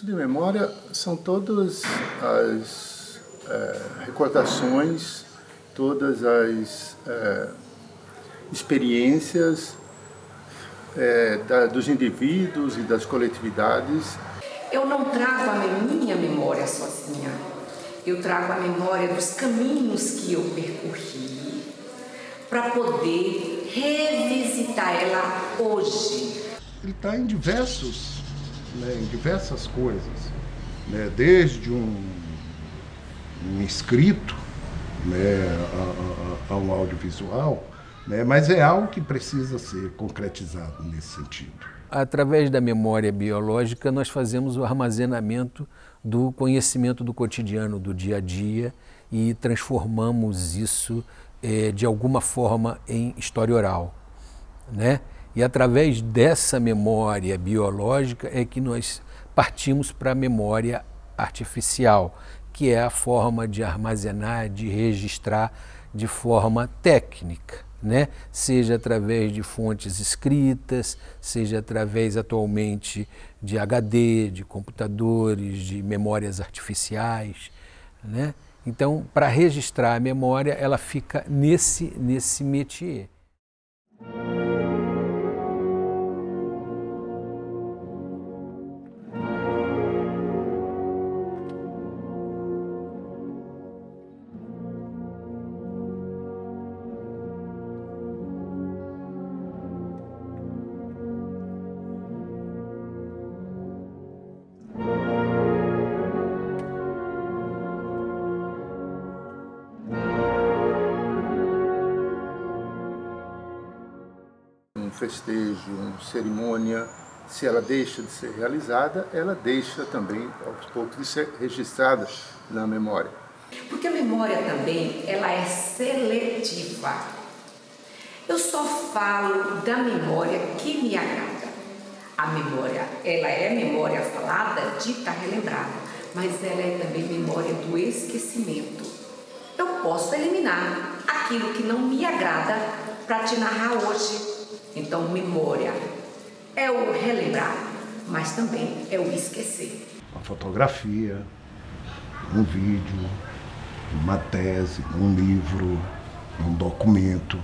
registro de memória são todas as recordações, todas as experiências dos indivíduos e das coletividades. Eu não trago a minha memória sozinha, eu trago a memória dos caminhos que eu percorri para poder revisitar ela hoje. Ele está em diversas coisas, né? Desde um escrito, né, a um audiovisual, né? Mas é algo que precisa ser concretizado nesse sentido. Através da memória biológica, nós fazemos o armazenamento do conhecimento do cotidiano, do dia a dia, e transformamos isso de alguma forma em história oral, né? E através dessa memória biológica é que nós partimos para a memória artificial, que é a forma de armazenar, de registrar de forma técnica, né? Seja através de fontes escritas, seja através atualmente de HD, de computadores, de memórias artificiais, né? Então, para registrar a memória, ela fica nesse métier. Um festejo, uma cerimônia, se ela deixa de ser realizada, ela deixa também, aos poucos, de ser registrada na memória. Porque a memória também, ela é seletiva. Eu só falo da memória que me agrada. A memória, ela é memória falada, dita, relembrada, mas ela é também memória do esquecimento. Eu posso eliminar aquilo que não me agrada para te narrar hoje. Então, memória é o relembrar, mas também é o esquecer. Uma fotografia, um vídeo, uma tese, um livro, um documento,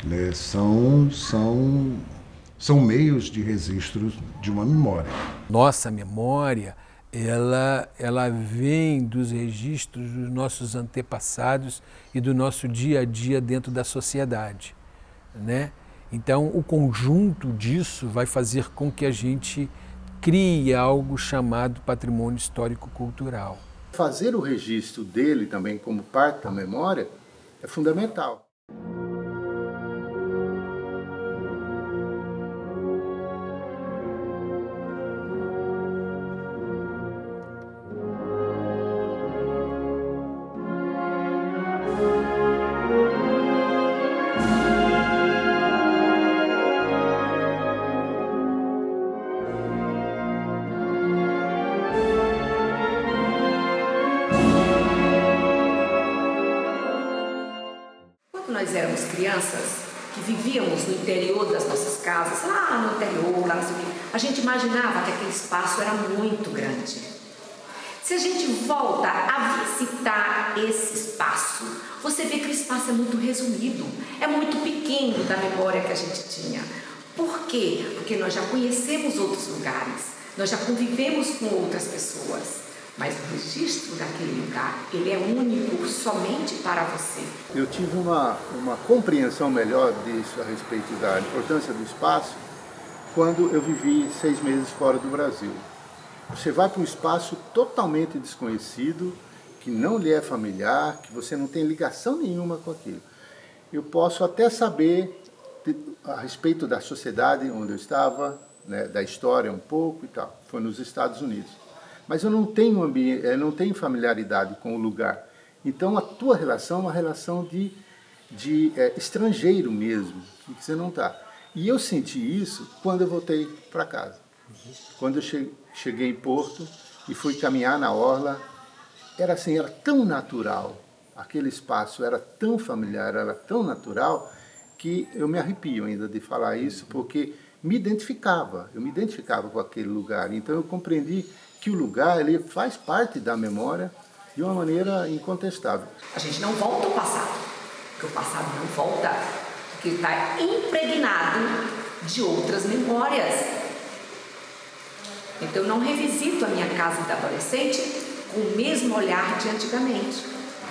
né? São meios de registro de uma memória. Nossa memória, ela vem dos registros dos nossos antepassados e do nosso dia a dia dentro da sociedade, né? Então, o conjunto disso vai fazer com que a gente crie algo chamado patrimônio histórico-cultural. Fazer o registro dele também como parte da memória é fundamental. Nós éramos crianças que vivíamos no interior das nossas casas, lá no interior, lá não sei o quê, a gente imaginava que aquele espaço era muito grande. Se a gente volta a visitar esse espaço, você vê que o espaço é muito resumido, é muito pequeno da memória que a gente tinha. Por quê? Porque nós já conhecemos outros lugares, nós já convivemos com outras pessoas. Mas o registro daquele lugar, ele é único somente para você. Eu tive uma compreensão melhor disso a respeito da importância do espaço quando eu vivi 6 meses fora do Brasil. Você vai para um espaço totalmente desconhecido, que não lhe é familiar, que você não tem ligação nenhuma com aquilo. Eu posso até saber a respeito da sociedade onde eu estava, né, da história um pouco e tal. Foi nos Estados Unidos. Mas eu não tenho familiaridade com o lugar. Então a tua relação é uma relação de estrangeiro mesmo, que você não está. E eu senti isso quando eu voltei para casa. Quando eu cheguei em Porto e fui caminhar na orla, era assim, era tão natural, aquele espaço era tão familiar, era tão natural, que eu me arrepio ainda de falar isso, porque eu me identificava com aquele lugar. Então eu compreendi que o lugar ele faz parte da memória de uma maneira incontestável. A gente não volta ao passado, porque o passado não volta, porque ele está impregnado de outras memórias. Então eu não revisito a minha casa da adolescente com o mesmo olhar de antigamente,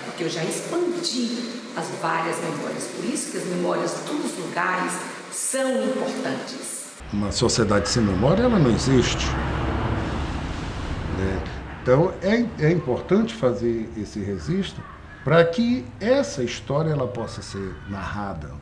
porque eu já expandi as várias memórias. Por isso que as memórias dos lugares são importantes. Uma sociedade sem memória, ela não existe. Então, é importante fazer esse registro para que essa história ela possa ser narrada.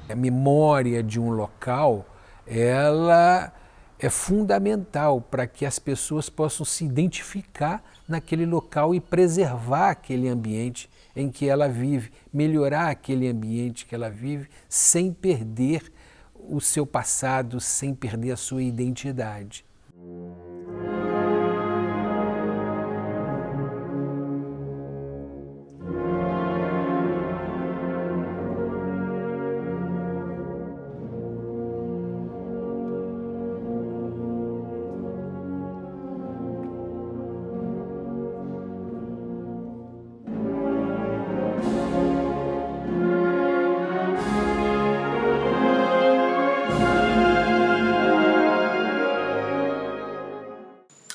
A memória de um local, ela é fundamental para que as pessoas possam se identificar naquele local e preservar aquele ambiente em que ela vive, melhorar aquele ambiente que ela vive, sem perder o seu passado, sem perder a sua identidade.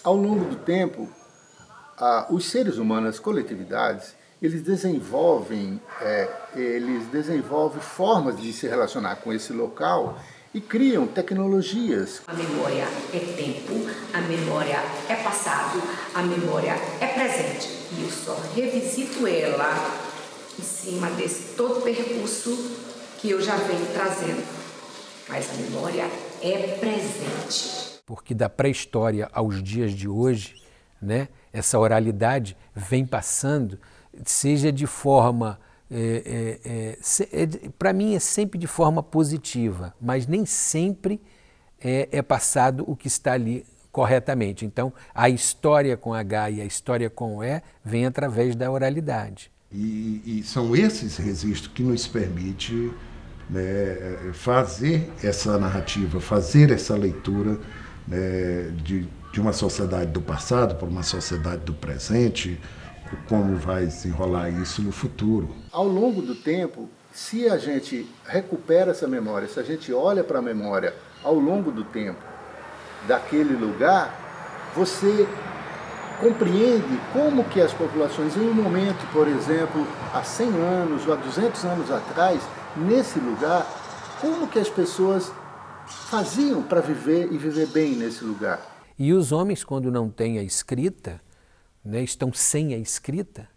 Ao longo do tempo, os seres humanos, as coletividades, eles desenvolvem formas de se relacionar com esse local e criam tecnologias. A memória é tempo, a memória é passado, a memória é presente. E eu só revisito ela em cima desse todo percurso que eu já venho trazendo. Mas a memória é presente. Porque da pré-história aos dias de hoje, né, essa oralidade vem passando, seja de forma, para mim é sempre de forma positiva, mas nem sempre é passado o que está ali corretamente. Então, a história com H e a história com E vem através da oralidade. E são esses registros que nos permitem, né, fazer essa narrativa, fazer essa leitura, né, de uma sociedade do passado para uma sociedade do presente, como vai desenrolar isso no futuro. Ao longo do tempo, se a gente recupera essa memória, se a gente olha para a memória ao longo do tempo daquele lugar, você compreende como que as populações, em um momento, por exemplo, há 100 anos ou há 200 anos atrás, nesse lugar, como que as pessoas faziam para viver e viver bem nesse lugar. E os homens, quando não têm a escrita, né, estão sem a escrita,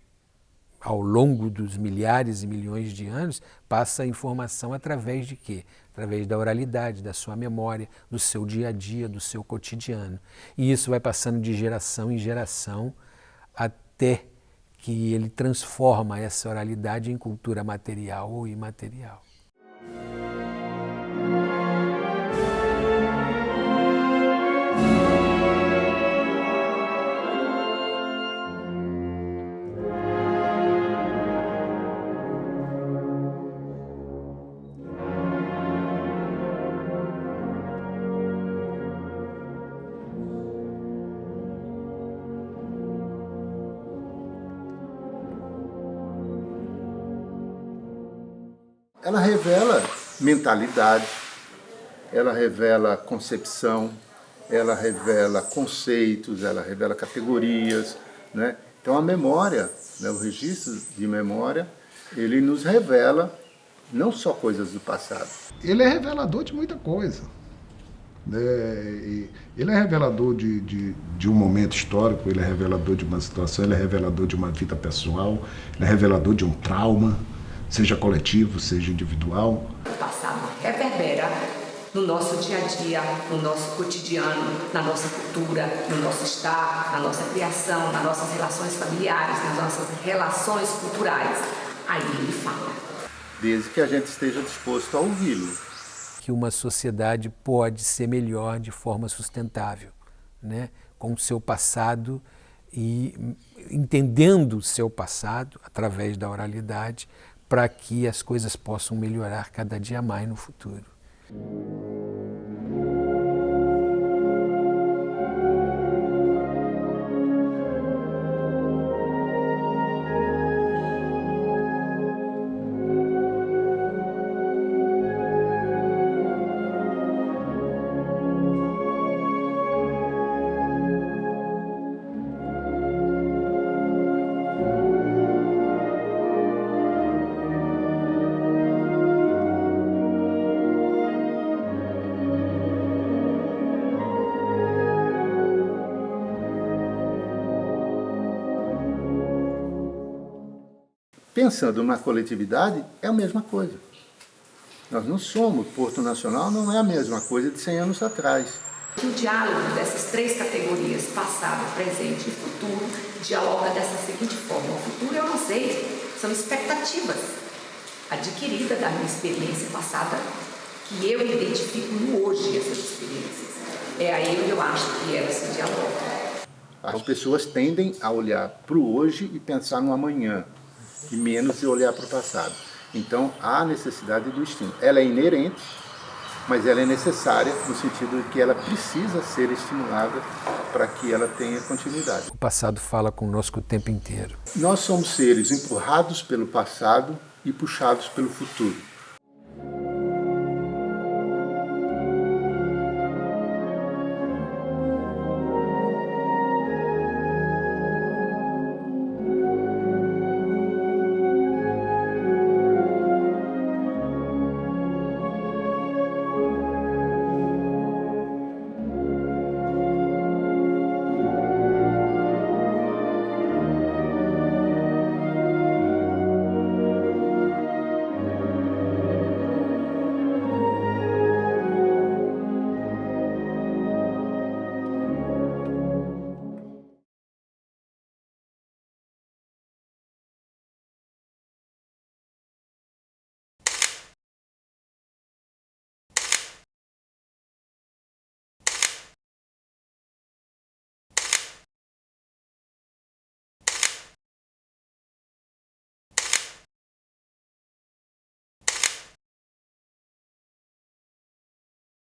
ao longo dos milhares e milhões de anos, passa a informação através de quê? Através da oralidade, da sua memória, do seu dia a dia, do seu cotidiano. E isso vai passando de geração em geração até que ele transforma essa oralidade em cultura material ou imaterial. Ela revela mentalidade, ela revela concepção, ela revela conceitos, ela revela categorias, né? Então a memória, né, o registro de memória, ele nos revela não só coisas do passado. Ele é revelador de muita coisa. Né? Ele é revelador de um momento histórico, ele é revelador de uma situação, ele é revelador de uma vida pessoal, ele é revelador de um trauma, seja coletivo, seja individual. O passado reverbera no nosso dia a dia, no nosso cotidiano, na nossa cultura, no nosso estar, na nossa criação, nas nossas relações familiares, nas nossas relações culturais. Aí ele fala. Desde que a gente esteja disposto a ouvi-lo. Que uma sociedade pode ser melhor de forma sustentável, né? Com o seu passado e entendendo o seu passado através da oralidade, para que as coisas possam melhorar cada dia mais no futuro. Pensando na coletividade, é a mesma coisa. Nós não somos, Porto Nacional não é a mesma coisa de 100 anos atrás. O diálogo dessas três categorias, passado, presente e futuro, dialoga dessa seguinte forma. O futuro eu não sei, são expectativas adquiridas da minha experiência passada, que eu identifico no hoje essas experiências. É aí onde eu acho que elas se dialogam. As pessoas tendem a olhar para o hoje e pensar no amanhã, e menos de olhar para o passado. Então, há a necessidade do estímulo. Ela é inerente, mas ela é necessária no sentido de que ela precisa ser estimulada para que ela tenha continuidade. O passado fala conosco o tempo inteiro. Nós somos seres empurrados pelo passado e puxados pelo futuro.